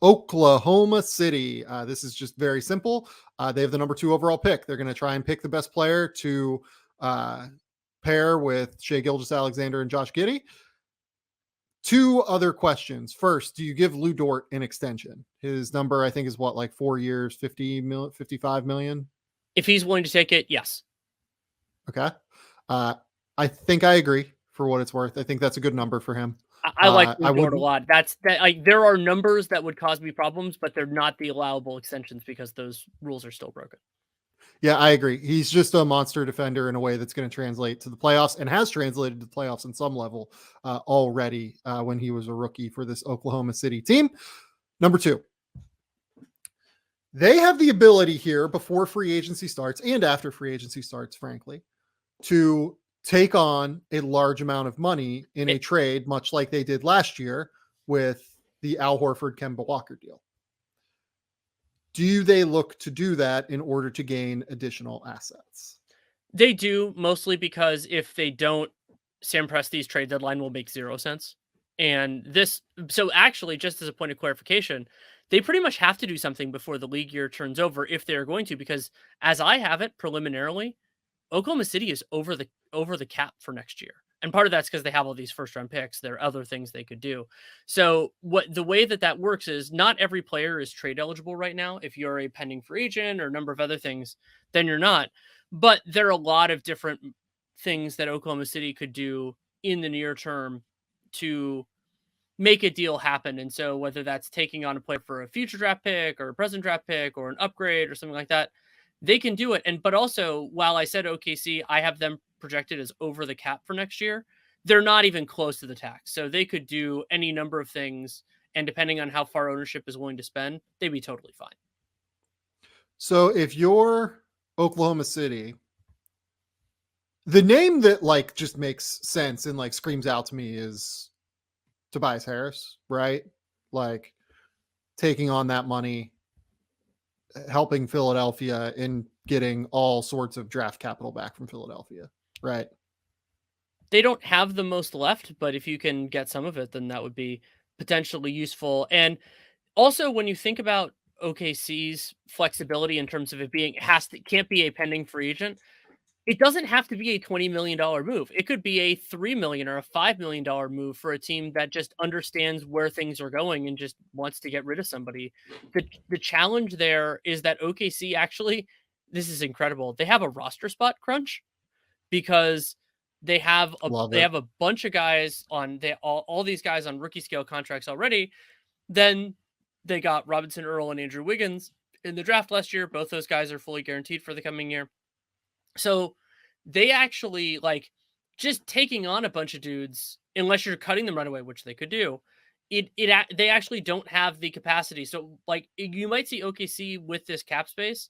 Oklahoma City. This is just very simple. They have the number 2 overall pick. They're going to try and pick the best player to pair with Shai Gilgeous-Alexander and Josh Giddey. 2 other questions. First, do you give Lou Dort an extension? His number, I think, is what, like 4 years, 55 million? If he's willing to take it, yes. Okay. I think I agree for what it's worth. I think that's a good number for him. I like Lou Dort a lot. Like, there are numbers that would cause me problems, but they're not the allowable extensions because those rules are still broken. Yeah, I agree. He's just a monster defender in a way that's going to translate to the playoffs and has translated to the playoffs in some level already when he was a rookie for this Oklahoma City team. Number 2, they have the ability here before free agency starts and after free agency starts, frankly, to take on a large amount of money in a trade, much like they did last year with the Al Horford, Kemba Walker deal. Do they look to do that in order to gain additional assets? They do, mostly because if they don't, Sam Presti's trade deadline will make 0 sense. And so actually, just as a point of clarification, they pretty much have to do something before the league year turns over if they're going to, because as I have it preliminarily, Oklahoma City is over the cap for next year. And part of that's because they have all these first round picks. There are other things they could do. So the way that works is not every player is trade eligible right now. If you're a pending free agent or a number of other things, then you're not. But there are a lot of different things that Oklahoma City could do in the near term to make a deal happen. And so whether that's taking on a player for a future draft pick or a present draft pick or an upgrade or something like that, they can do it. But also, while I said OKC, I have them projected as over the cap for next year, they're not even close to the tax. So they could do any number of things. And depending on how far ownership is willing to spend, they'd be totally fine. So if you're Oklahoma City, the name that like just makes sense and like screams out to me is Tobias Harris, right? Like taking on that money, helping Philadelphia in getting all sorts of draft capital back from Philadelphia, right? They don't have the most left, but if you can get some of it, then that would be potentially useful. And also, when you think about OKC's flexibility in terms of it being can't be a pending free agent, it doesn't have to be a $20 million move. It could be a $3 million or a $5 million move for a team that just understands where things are going and just wants to get rid of somebody. The challenge there is that OKC actually, this is incredible. They have a roster spot crunch because they have a bunch of guys on all these guys on rookie scale contracts already. Then they got Robinson, Earl, and Andrew Wiggins in the draft last year. Both those guys are fully guaranteed for the coming year. So they actually like just taking on a bunch of dudes, unless you're cutting them right away, which they could do. They actually don't have the capacity. So like you might see OKC with this cap space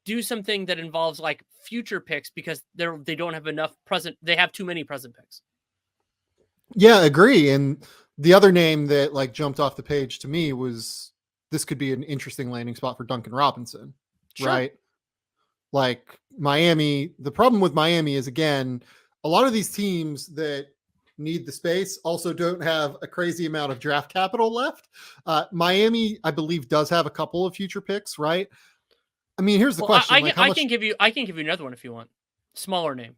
do something that involves like future picks because they don't have enough present. They have too many present picks. Yeah, agree. And the other name that like jumped off the page to me was this could be an interesting landing spot for Duncan Robinson, Sure. right? Like Miami, the problem with Miami is, again, a lot of these teams that need the space also don't have a crazy amount of draft capital left. Miami, I believe, does have a couple of future picks, right? I mean, here's the question. I can give you another one if you want. Smaller name.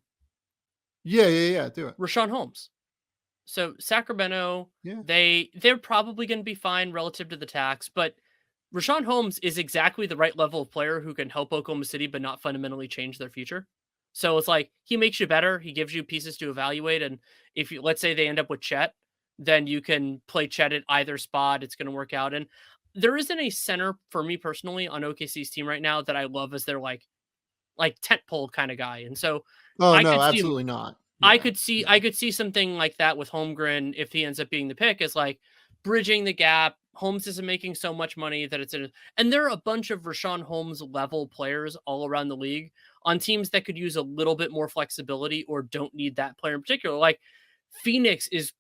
Yeah. Do it. Rashaan Holmes. So Sacramento, yeah. they're probably going to be fine relative to the tax, but Rashaan Holmes is exactly the right level of player who can help Oklahoma City but not fundamentally change their future. So it's like he makes you better. He gives you pieces to evaluate. And if you, let's say they end up with Chet, then you can play Chet at either spot. It's going to work out. And there isn't a center for me personally on OKC's team right now that I love as their like tentpole kind of guy. And so absolutely not. Yeah. I could see something like that with Holmgren if he ends up being the pick, is like bridging the gap. Holmes isn't making so much money that and there are a bunch of Rashaan Holmes level players all around the league on teams that could use a little bit more flexibility or don't need that player in particular. Like Phoenix is,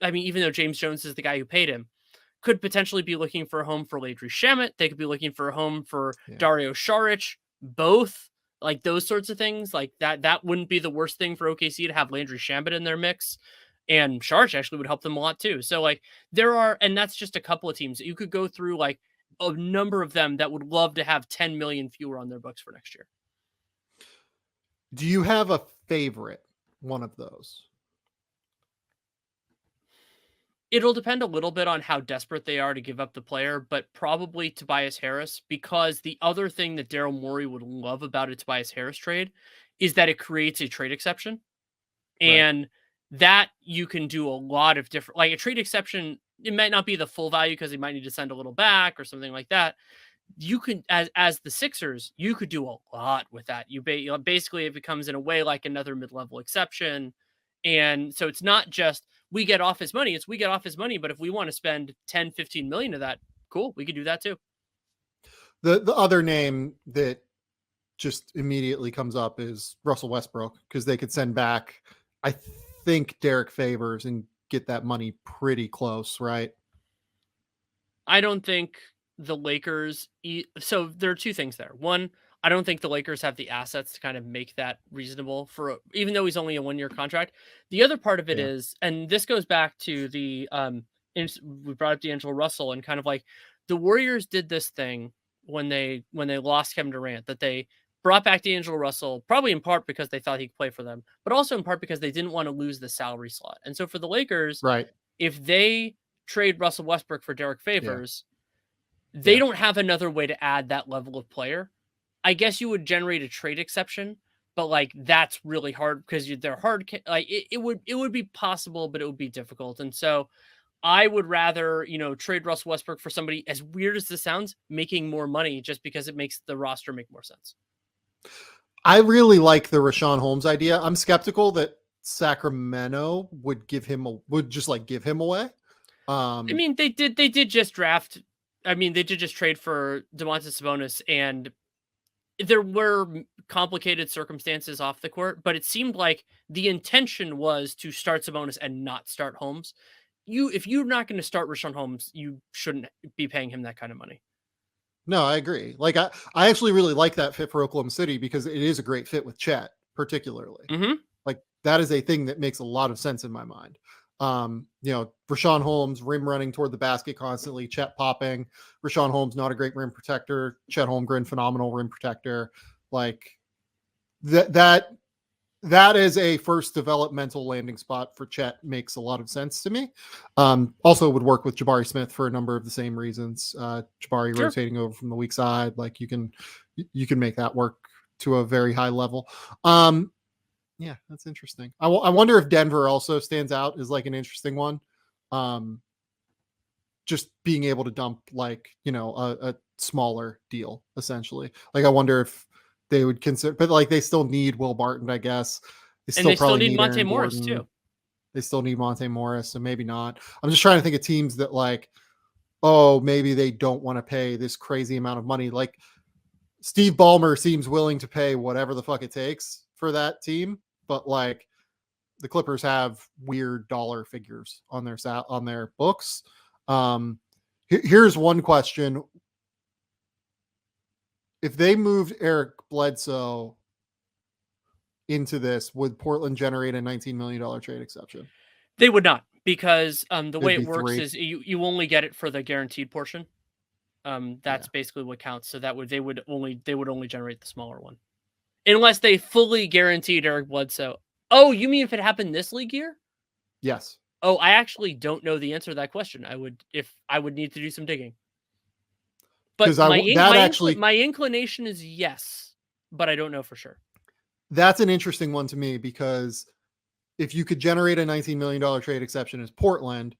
I mean, even though James Jones is the guy who paid him, could potentially be looking for a home for Landry Shamet. They could be looking for a home for Dario Saric, both. Like those sorts of things, like that wouldn't be the worst thing for OKC to have Landry Shamet in their mix. And Sharch actually would help them a lot too. So like and that's just a couple of teams. You could go through like a number of them that would love to have 10 million fewer on their books for next year. Do you have a favorite one of those? It'll depend a little bit on how desperate they are to give up the player, but probably Tobias Harris, because the other thing that Daryl Morey would love about a Tobias Harris trade is that it creates a trade exception. And that you can do a lot of different, like a trade exception. It might not be the full value because he might need to send a little back or something like that. You can, as the Sixers, you could do a lot with that. Basically it becomes in a way like another mid-level exception. And so it's not just we get off his money, it's we get off his money. But if we want to spend 10, 15 million of that, cool, we could do that too. The other name that just immediately comes up is Russell Westbrook, because they could send back, I think, Derek Favors and get that money pretty close, right? I don't think the Lakers. So there are two things there. One, I don't think the Lakers have the assets to kind of make that reasonable even though he's only a 1-year contract. The other part of it is, and this goes back to we brought up D'Angelo Russell, and kind of like the Warriors did this thing when they lost Kevin Durant, that they brought back D'Angelo Russell, probably in part because they thought he could play for them, but also in part because they didn't want to lose the salary slot. And so for the Lakers, right, if they trade Russell Westbrook for Derek Favors, they don't have another way to add that level of player. I guess you would generate a trade exception, but like that's really hard because they're hard. Like it would be possible, but it would be difficult. And so I would rather, trade Russell Westbrook for somebody, as weird as this sounds, making more money, just because it makes the roster make more sense. I really like the Rashaan Holmes idea. I'm skeptical that Sacramento would give him away. I mean, they did just draft. I mean, they did just trade for Domantas Sabonis, and there were complicated circumstances off the court, but it seemed like the intention was to start Sabonis and not start Holmes. If you're not going to start Rashaan Holmes, you shouldn't be paying him that kind of money. No, I agree. Like I actually really like that fit for Oklahoma City, because it is a great fit with Chet, particularly. Mm-hmm. Like that is a thing that makes a lot of sense in my mind. Rashaan Holmes, rim running toward the basket constantly, Chet popping. Rashaan Holmes, not a great rim protector. Chet Holmgren, phenomenal rim protector. Like that is a first developmental landing spot for Chet. Makes a lot of sense to me. Also would work with Jabari Smith for a number of the same reasons. Jabari rotating over from the weak side, like you can make that work to a very high level. Yeah, that's interesting. I wonder if Denver also stands out as like an interesting one. Just being able to dump like, a smaller deal, essentially. Like I wonder if they would consider, but like they still need Will Barton, I guess. They still need Monte Morris too. They still need Monte Morris, so maybe not. I'm just trying to think of teams that like, oh, maybe they don't want to pay this crazy amount of money. Like Steve Ballmer seems willing to pay whatever the fuck it takes for that team, but like the Clippers have weird dollar figures on their books. Here's one question. If they moved Eric Bledsoe into this, would Portland generate a $19 million trade exception? They would not, because the way it works is you only get it for the guaranteed portion. That's basically what counts. So they would only generate the smaller one, unless they fully guaranteed Eric Bledsoe. Oh, you mean if it happened this league year? Yes. Oh, I actually don't know the answer to that question. I would need to do some digging. But my inclination is yes, but I don't know for sure. That's an interesting one to me, because if you could generate a $19 million trade exception as Portland,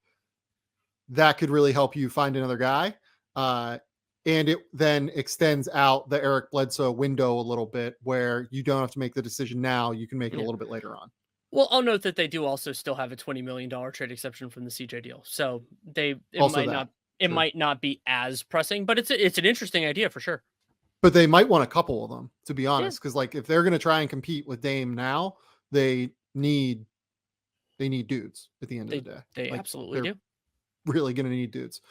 that could really help you find another guy. And it then extends out the Eric Bledsoe window a little bit, where you don't have to make the decision now. You can make it a little bit later on. Well, I'll note that they do also still have a $20 million trade exception from the CJ deal. So it might not be as pressing, but it's an interesting idea for sure. But they might want a couple of them, to be honest, because like if they're going to try and compete with Dame now, they need dudes at the end of the day. They absolutely do. Really going to need dudes.